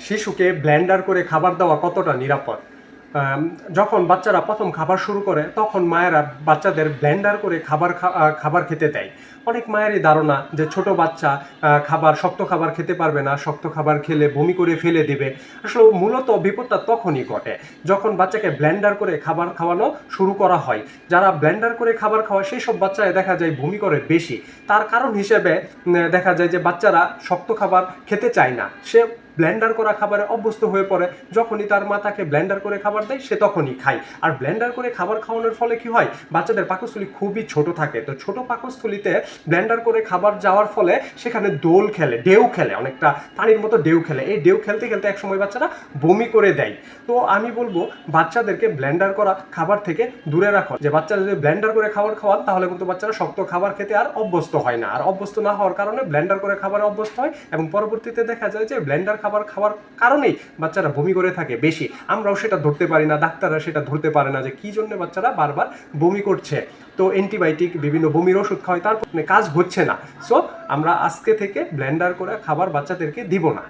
শিশুকে ব্লেন্ডার করে খাবার দেওয়া কতটা নিরাপদ? যখন বাচ্চারা প্রথম খাবার শুরু করে তখন মায়েরা বাচ্চাদের ব্লেন্ডার করে খাবার খেতে দেয়। অনেক মায়েরই ধারণা যে ছোট বাচ্চা শক্ত খাবার খেতে পারবে না, শক্ত খাবার খেলে বমি করে ফেলে দিবে। আসলে মূলত বিপদটা তখনই ঘটে যখন বাচ্চাকে ব্লেন্ডার করে খাবার খাওয়ানো শুরু করা হয়। যারা ব্লেন্ডার করে খাবার খাওয়ায় সেই সব বাচ্চারা দেখা যায় বমি করে বেশি। তার কারণ হিসেবে দেখা যায় যে বাচ্চারা শক্ত খাবার খেতে চায় না, সে ব্লেন্ডার করা খাবারে অভ্যস্ত হয়ে পড়ে। যখনই তার মা তাকে ব্লেন্ডার করে খাবার দেয় সে তখনই খায়। আর ব্লেন্ডার করে খাবার খাওয়ানোর ফলে কি হয়, বাচ্চাদের পাকস্থলী খুবই ছোট থাকে, তো ছোট পাকস্থলীতে ব্লেন্ডার করে খাবার যাওয়ার ফলে সেখানে ঢেউ খেলে, অনেকটা পানির মতো ঢেউ খেলে। এই ঢেউ খেলতে খেলতে একসময় বাচ্চারা বমি করে দেয়। তো আমি বলবো বাচ্চাদেরকে ব্লেন্ডার করা খাবার থেকে দূরে রাখো। যে বাচ্চারা যদি ব্লেন্ডার করে খাবার খাওয়ান তাহলে কিন্তু বাচ্চারা শক্ত খাবার খেতে আর অভ্যস্ত হয় না, আর অভ্যস্ত না হওয়ার কারণে ব্লেন্ডার করে খাবারে অভ্যস্ত হয় এবং পরবর্তীতে দেখা যায় যে ব্লেন্ডার খাবার খাওয়ার কারণেই বাচ্চারা বমি করে থাকে বেশি। আমরাও সেটা ধরতে পারি না, ডাক্তাররা সেটা ধরতে পারে না যে কি জন্য বাচ্চারা বারবার বমি করছে। তো অ্যান্টিবায়োটিক বিভিন্ন বমির ওষুধ খাওয়াই, তারপর কাজ হচ্ছে না। সো আমরা আজকে থেকে ব্লেন্ডার করে খাবার বাচ্চাদেরকে দিব না।